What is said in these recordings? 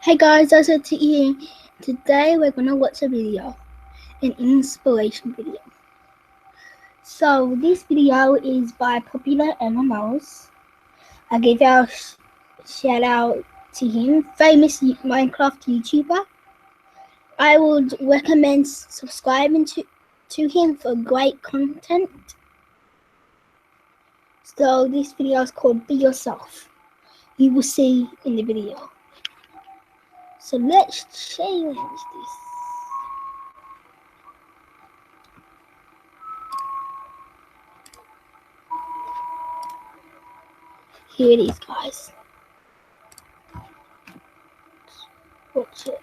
Hey guys, I said to you, today we're gonna watch a video, an inspiration video. So this video is by popular MMOs. I give our shout out to him, famous Minecraft YouTuber. I would recommend subscribing to him for great content. So this video is called Be Yourself. You will see in the video. So let's change this. Here it is, guys. Watch it.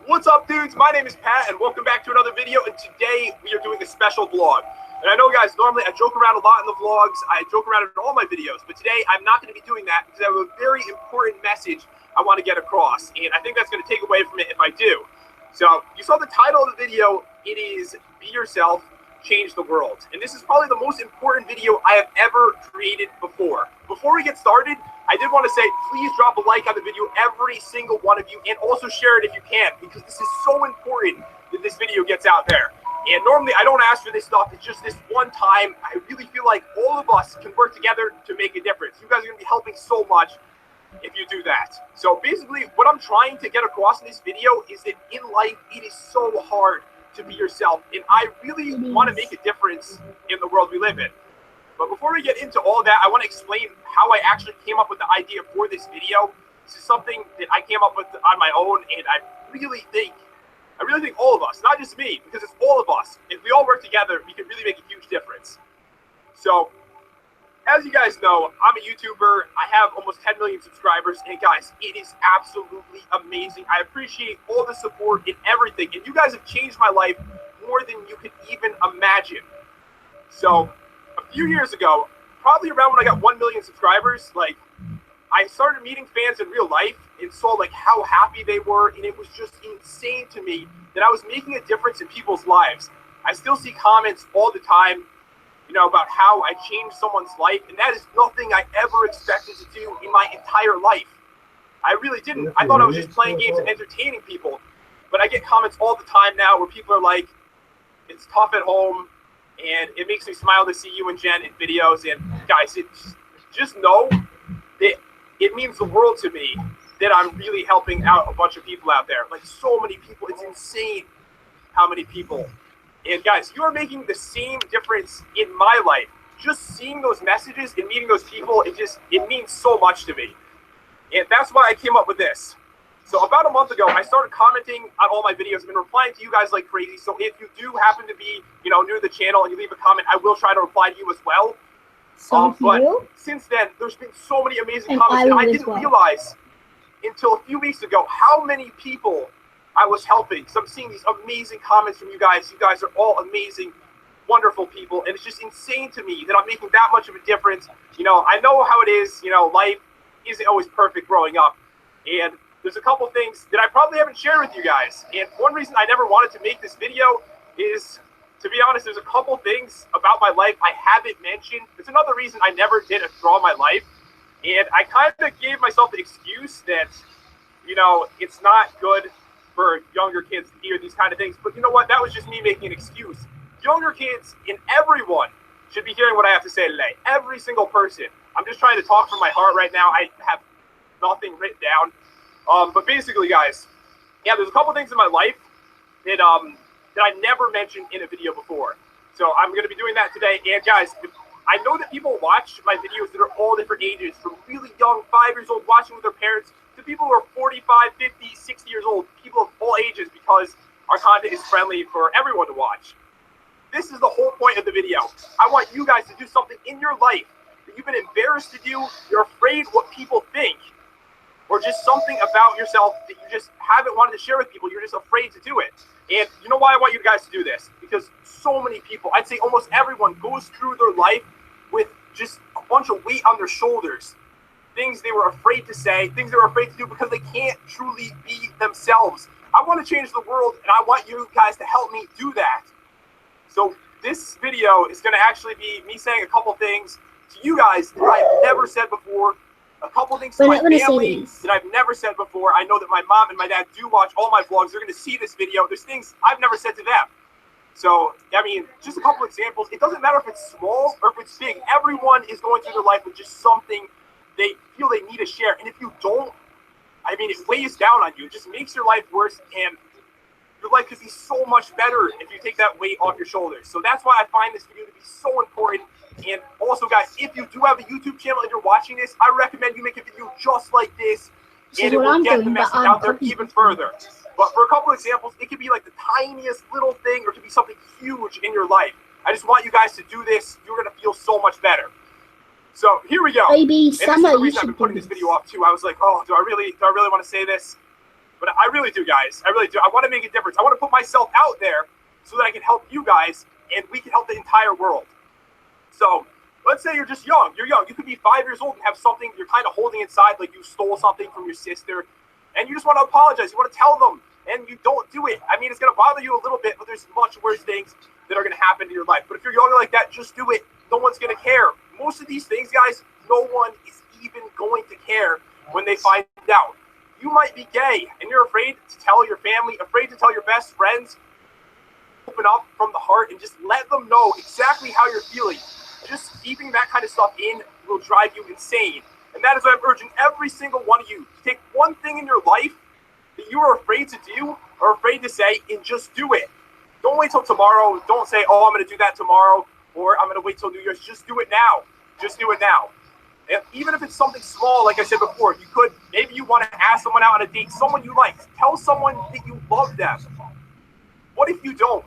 What's up, dudes? My name is Pat, and welcome back to another video. And today we are doing a special vlog. And I know, guys, normally I joke around a lot in the vlogs. I joke around in all my videos, but today I'm not going to be doing that because I have a very important message I want to get across, and I think that's going to take away from it if I do. So you saw the title of the video. It is "Be Yourself, Change the World," and this is probably the most important video I have ever created before. Before we get started, I did want to say, please drop a like on the video, every single one of you, and also share it if you can, because this is so important that this video gets out there. And normally I don't ask for this stuff. It's just this one time. I really feel like all of us can work together to make a difference. You guys are going to be helping so much if you do that. So basically what I'm trying to get across in this video is that in life, it is so hard to be yourself. And I really want to make a difference in the world we live in. But before we get into all that, I want to explain how I actually came up with the idea for this video. This is something that I came up with on my own, and I really think all of us, not just me, because it's all of us, if we all work together, we can really make a huge difference. So, as you guys know, I'm a YouTuber. I have almost 10 million subscribers, and guys, it is absolutely amazing. I appreciate all the support and everything, and you guys have changed my life more than you could even imagine. So, a few years ago, probably around when I got 1 million subscribers, I started meeting fans in real life and saw how happy they were, and it was just insane to me that I was making a difference in people's lives. I still see comments all the time, about how I changed someone's life, and that is nothing I ever expected to do in my entire life. I really didn't. I thought I was just playing games and entertaining people, but I get comments all the time now where people are like, "It's tough at home, and it makes me smile to see you and Jen in videos." And guys, just know that it means the world to me that I'm really helping out a bunch of people out there. So many people. It's insane how many people. And guys, you are making the same difference in my life. Just seeing those messages and meeting those people, it means so much to me. And that's why I came up with this. So about a month ago, I started commenting on all my videos. I've been replying to you guys like crazy. So if you do happen to be, new to the channel and you leave a comment, I will try to reply to you as well. But since then, there's been so many amazing comments, and I didn't realize until a few weeks ago how many people I was helping. So I'm seeing these amazing comments from you guys. You guys are all amazing, wonderful people, and it's just insane to me that I'm making that much of a difference. I know how it is. Life isn't always perfect growing up, and there's a couple things that I probably haven't shared with you guys. And one reason I never wanted to make this video is, to be honest, there's a couple things about my life I haven't mentioned. There's another reason I never did a draw my life, and I kind of gave myself the excuse that, it's not good for younger kids to hear these kind of things. But you know what? That was just me making an excuse. Younger kids and everyone should be hearing what I have to say today. Every single person. I'm just trying to talk from my heart right now. I have nothing written down. But basically, guys, there's a couple things in my life that I never mentioned in a video before. So I'm going to be doing that today. And guys, I know that people watch my videos that are all different ages, from really young, 5 years old, watching with their parents, to people who are 45, 50, 60 years old, people of all ages, because our content is friendly for everyone to watch. This is the whole point of the video. I want you guys to do something in your life that you've been embarrassed to do, you're afraid what people think, or just something about yourself that you just haven't wanted to share with people. You're just afraid to do it. And you know why I want you guys to do this? Because so many people, I'd say almost everyone, goes through their life with just a bunch of weight on their shoulders. Things they were afraid to say, things they were afraid to do because they can't truly be themselves. I want to change the world, and I want you guys to help me do that. So this video is going to actually be me saying a couple things to you guys that I've never said before, a couple things to We're my not gonna say family these. that I've never said before. I know that my mom and my dad do watch all my vlogs. They're going to see this video. There's things I've never said to them. So, I mean, just a couple examples. It doesn't matter if it's small or if it's big. Everyone is going through their life with just something they feel they need to share. And if you don't, I mean, it weighs down on you. It just makes your life worse. And your life could be so much better if you take that weight off your shoulders. So that's why I find this video to be so important. And also, guys, if you do have a YouTube channel and you're watching this, I recommend you make a video just like this, and it will get the message out there even further. But for a couple examples, it could be like the tiniest little thing, or it could be something huge in your life. I just want you guys to do this. You're going to feel so much better. So here we go. Maybe and this is the reason I've been putting this video off too. I was like, oh, do I really want to say this? But I really do, guys. I really do. I want to make a difference. I want to put myself out there so that I can help you guys, and we can help the entire world. So let's say you're just young. You're young. You could be 5 years old and have something you're kind of holding inside, like you stole something from your sister, and you just want to apologize. You want to tell them, and you don't do it. I mean, it's going to bother you a little bit, but there's much worse things that are going to happen to your life. But if you're younger like that, just do it. No one's going to care. Most of these things, guys, no one is even going to care when they find out. You might be gay, and you're afraid to tell your family, afraid to tell your best friends. Open up from the heart and just let them know exactly how you're feeling. Just keeping that kind of stuff in will drive you insane. And that is why I'm urging every single one of you to take one thing in your life that you are afraid to do or afraid to say and just do it. Don't wait till tomorrow. Don't say, oh, I'm going to do that tomorrow, or I'm going to wait till New Year's. Just do it now. Just do it now. And even if it's something small, like I said before, you could, maybe you want to ask someone out on a date, someone you like. Tell someone that you love them. What if you don't?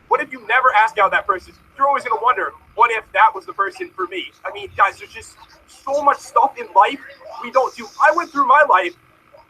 What if you never ask out that person? You're always going to wonder, what if that was the person for me? I mean, guys, there's just so much stuff in life we don't do. I went through my life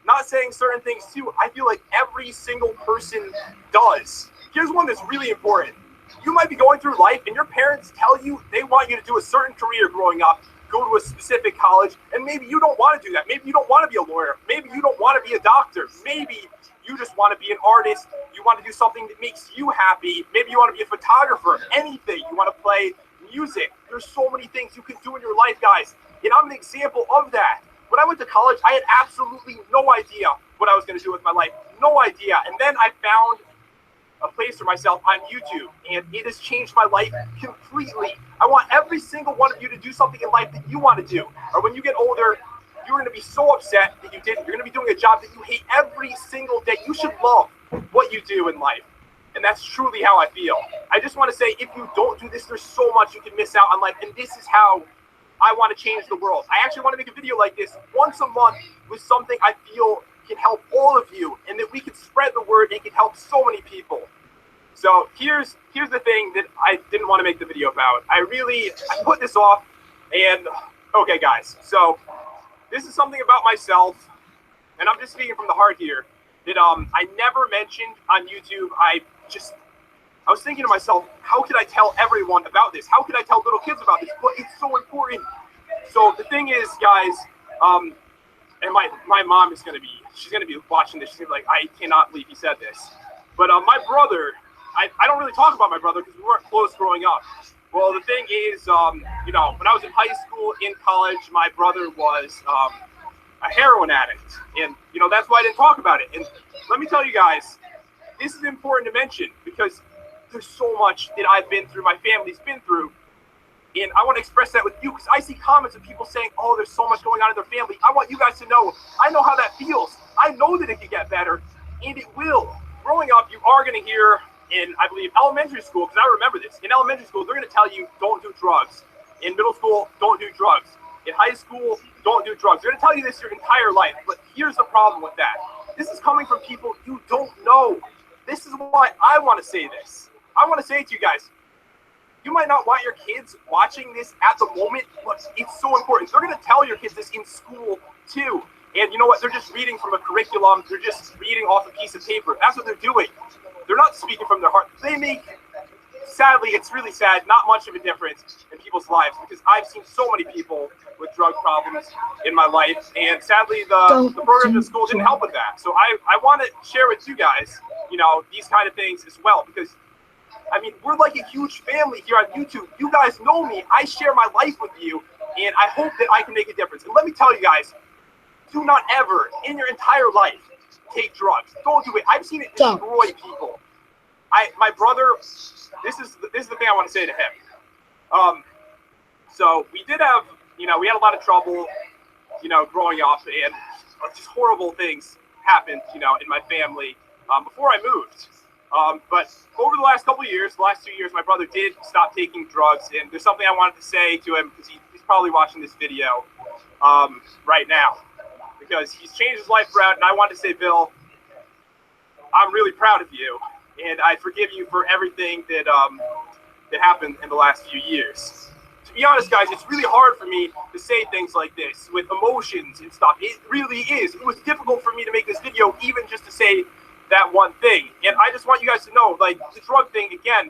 not saying certain things too. I feel like every single person does. Here's one that's really important. You might be going through life and your parents tell you they want you to do a certain career growing up, go to a specific college, and maybe you don't want to do that. Maybe you don't want to be a lawyer. Maybe you don't want to be a doctor. Maybe you just want to be an artist. You want to do something that makes you happy. Maybe you want to be a photographer, anything. You want to play music. There's so many things you can do in your life, guys. And I'm an example of that. When I went to college, I had absolutely no idea what I was going to do with my life. No idea. And then I found a place for myself on YouTube, and it has changed my life completely. I want every single one of you to do something in life that you want to do. Or when you get older, you're going to be so upset that you didn't. You're going to be doing a job that you hate every single day. You should love what you do in life. And that's truly how I feel. I just want to say, if you don't do this, there's so much you can miss out on life. And this is how I want to change the world. I actually want to make a video like this once a month with something I feel can help all of you, and that we can spread the word and can help so many people. So here's the thing that I didn't want to make the video about. I put this off, and okay, guys. So this is something about myself, and I'm just speaking from the heart here, that I never mentioned on YouTube. I was thinking to myself, how could I tell everyone about this? How could I tell little kids about this? But it's so important. So the thing is, guys, and my mom is she's gonna be watching this. She's gonna be like, I cannot believe he said this. But my brother, I don't really talk about my brother because we weren't close growing up. Well, the thing is, when I was in high school, in college, my brother was a heroin addict, and that's why I didn't talk about it. And let me tell you guys, this is important to mention because there's so much that I've been through, my family's been through, and I want to express that with you because I see comments of people saying, oh, there's so much going on in their family. I want you guys to know, I know how that feels. I know that it can get better, and it will. Growing up, you are going to hear in, I believe, elementary school, because I remember this. In elementary school, they're going to tell you, don't do drugs. In middle school, don't do drugs. In high school, don't do drugs. They're going to tell you this your entire life, but here's the problem with that. This is coming from people you don't know. This is why I want to say this. I want to say it to you guys. You might not want your kids watching this at the moment, but it's so important. They're going to tell your kids this in school, too. And you know what? They're just reading from a curriculum. They're just reading off a piece of paper. That's what they're doing. They're not speaking from their heart. They make, sadly, it's really sad, not much of a difference in people's lives because I've seen so many people with drug problems in my life. And sadly, the programs at school didn't help with that. So I want to share with you guys, these kind of things as well because, I mean, we're like a huge family here on YouTube. You guys know me. I share my life with you. And I hope that I can make a difference. And let me tell you guys, do not ever in your entire life take drugs. Don't do it. I've seen it destroy people. My brother, this is the thing I want to say to him. So we did have, we had a lot of trouble, growing up, and just horrible things happened, in my family before I moved. But over the last couple of years, the last 2 years, my brother did stop taking drugs, and there's something I wanted to say to him because he's probably watching this video right now, because he's changed his life around, and I wanted to say, Bill, I'm really proud of you, and I forgive you for everything that that happened in the last few years. To be honest, guys, it's really hard for me to say things like this with emotions and stuff. It really is. It was difficult for me to make this video, even just to say that one thing. And I just want you guys to know, like, the drug thing, again,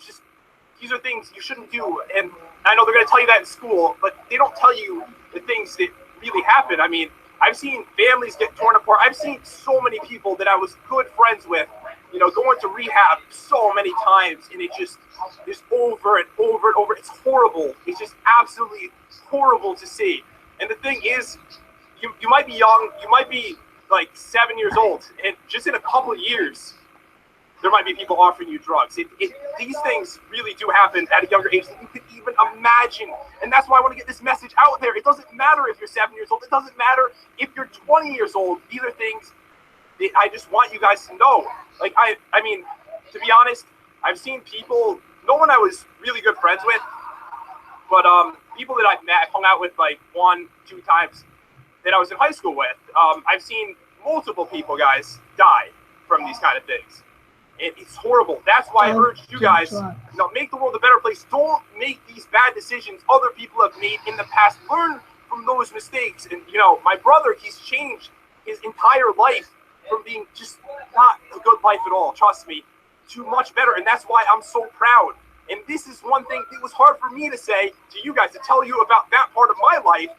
just these are things you shouldn't do. And I know they're going to tell you that in school, but they don't tell you the things that really happen. I mean, I've seen families get torn apart. I've seen so many people that I was good friends with, going to rehab so many times, and it just is over and over and over. It's horrible. It's just absolutely horrible to see. And the thing is, you might be young, you might be like 7 years old, and just in a couple of years, there might be people offering you drugs. These things really do happen at a younger age than you could even imagine. And that's why I want to get this message out there. It doesn't matter if you're 7 years old. It doesn't matter if you're 20 years old. These are things that I just want you guys to know. Like, I mean, to be honest, I've seen people, no one I was really good friends with, but people that I've met, I've hung out with like 1-2 times that I was in high school with. I've seen multiple people, guys, die from these kind of things. It's horrible. That's why I urge you guys, make the world a better place. Don't make these bad decisions other people have made in the past. Learn from those mistakes. And, my brother, he's changed his entire life from being just not a good life at all, trust me, to much better. And that's why I'm so proud. And this is one thing that was hard for me to say to you guys, to tell you about that part of my life.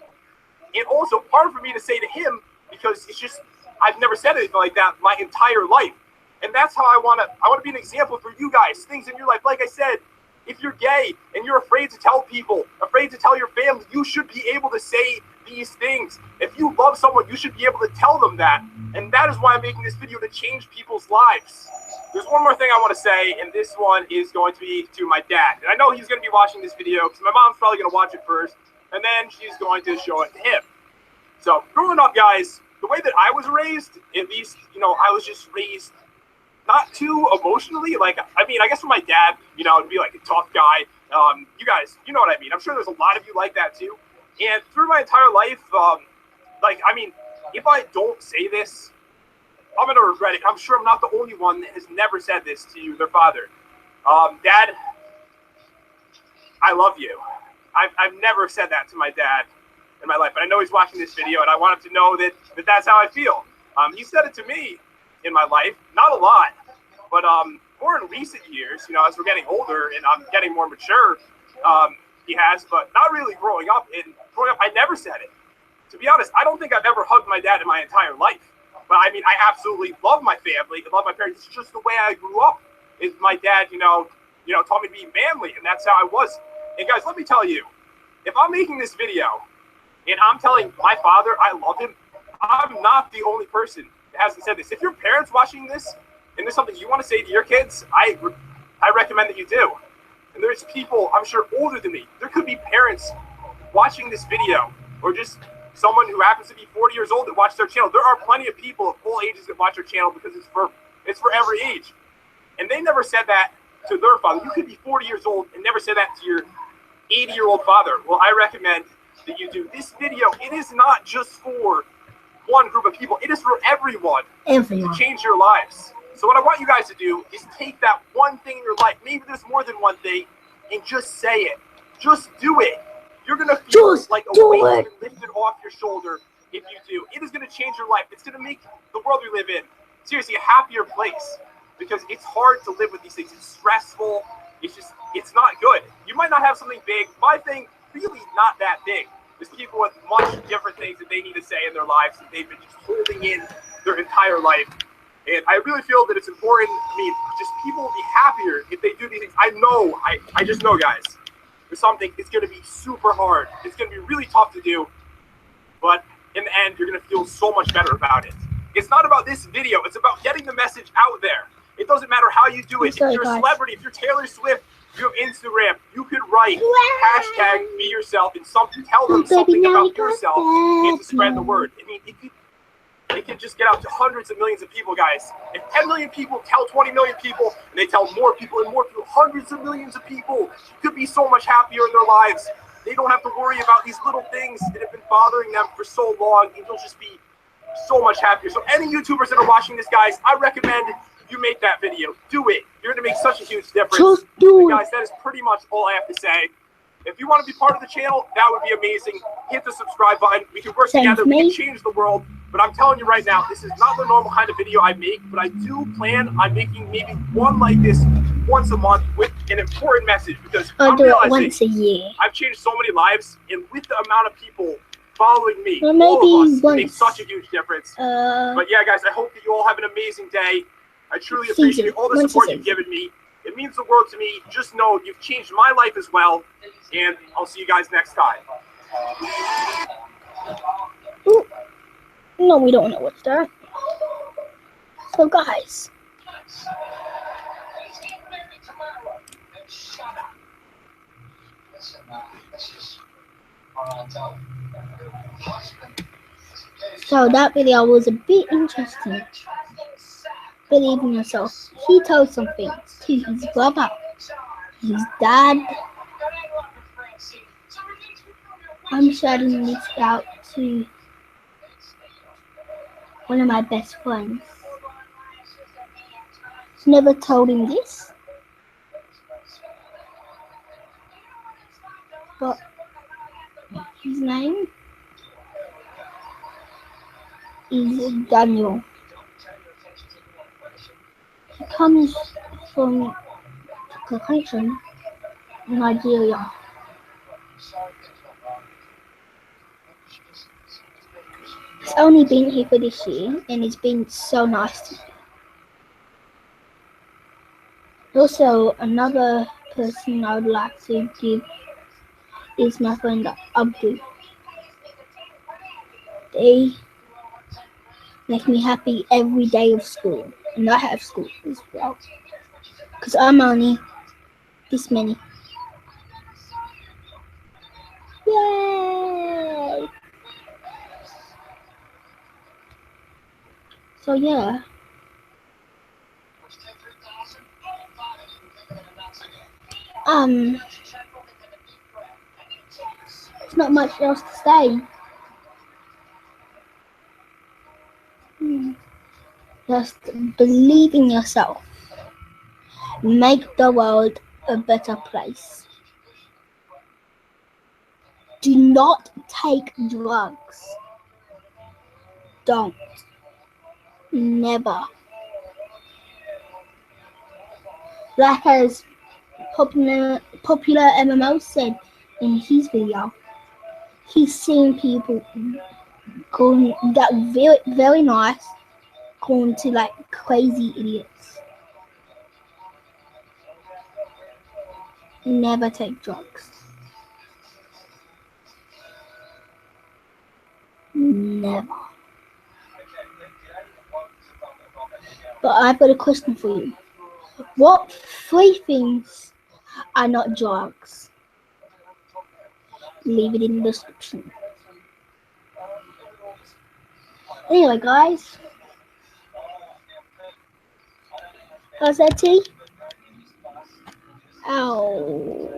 And also hard for me to say to him, because it's just, I've never said anything like that my entire life. And that's how I want to be an example for you guys, things in your life. Like I said, if you're gay and you're afraid to tell people, afraid to tell your family, you should be able to say these things. If you love someone, you should be able to tell them that. And that is why I'm making this video, to change people's lives. There's one more thing I want to say, and this one is going to be to my dad. And I know he's going to be watching this video because my mom's probably going to watch it first, and then she's going to show it to him. So growing up, guys, the way that I was raised, at least, I was just raised not too emotionally. Like, I mean, I guess for my dad, to be like a tough guy. You guys, you know what I mean. I'm sure there's a lot of you like that too. And through my entire life, if I don't say this, I'm going to regret it. I'm sure I'm not the only one that has never said this to their father. Dad, I love you. I've never said that to my dad in my life. But I know he's watching this video, and I want him to know that that's how I feel. He said it to me in my life, not a lot, but more in recent years, as we're getting older and I'm getting more mature, he has, but not really growing up. And growing up, I never said it. To be honest, I don't think I've ever hugged my dad in my entire life. But I mean, I absolutely love my family and love my parents. It's just the way I grew up. Is my dad, taught me to be manly, and that's how I was. And guys, let me tell you, if I'm making this video and I'm telling my father I love him, I'm not the only person that hasn't said this. If your parents watching this and there's something you want to say to your kids, I recommend that you do. And there's people, I'm sure, older than me. There could be parents watching this video, or just someone who happens to be 40 years old that watch their channel. There are plenty of people of all ages that watch their channel because it's for every age. And they never said that to their father. You could be 40 years old and never say that to your 80-year-old father. Well, I recommend that you do. This video, it is not just for one group of people. It is for everyone to change your lives. So what I want you guys to do is take that one thing in your life, maybe there's more than one thing, and just say it. Just do it. You're going to feel like a weight has been lifted off your shoulder if you do. It is going to change your life. It's going to make the world we live in, seriously, a happier place, because it's hard to live with these things. It's stressful. It's not good. You might not have something big. My thing, really not that big. There's people with much different things that they need to say in their lives that they've been just holding in their entire life. And I really feel that it's important. I mean, just people will be happier if they do these things. I just know, guys. or something is going to be super hard. It's going to be really tough to do, but in the end, you're going to feel so much better about it. It's not about this video. It's about getting the message out there. It doesn't matter how you do it. If you're a celebrity, if you're Taylor Swift, you have Instagram, you could write hashtag be yourself and something, tell them something about yourself and to spread the word. I mean, it could just get out to hundreds of millions of people, guys. If 10 million people tell 20 million people, and they tell more people and more people, hundreds of millions of people could be so much happier in their lives. They don't have to worry about these little things that have been bothering them for so long, and they'll just be so much happier. So any YouTubers that are watching this, guys, I recommend you make that video. Do it. You're going to make such a huge difference. Just do it. Guys, that is pretty much all I have to say. If you want to be part of the channel, that would be amazing. Hit the subscribe button. We can work together. We can change the world. But I'm telling you right now, this is not the normal kind of video I make, but I do plan on making maybe one like this once a month with an important message, because I'll do it once a year. I've changed so many lives, and with the amount of people following me, well, maybe all of us, once. It makes such a huge difference. But yeah, guys, I hope that you all have an amazing day. I truly appreciate all the support you've given me. It means the world to me. Just know you've changed my life as well, and I'll see you guys next time. Ooh. No, we don't know what's that. So, guys. So that video was a bit interesting. Believe in yourself. He told some things to his brother, his dad. I'm shouting this out to one of my best friends. Never told him this, but his name is Daniel. He comes from the country, Nigeria. He's only been here for this year, and it's been so nice to me. Also, another person I would like to give is my friend Abdul. They make me happy every day of school, and I have school as well, because I'm only this many. Yay! So yeah. There's not much else to say. Just believe in yourself. Make the world a better place. Do not take drugs. Don't. Never. Like as popular MMO said in his video, he's seen people going that very nice, going to like crazy idiots. Never take drugs. Never. But I've got a question for you. What 3 things are not drugs? Leave it in the description. Anyway, guys. How's that tea? Ow.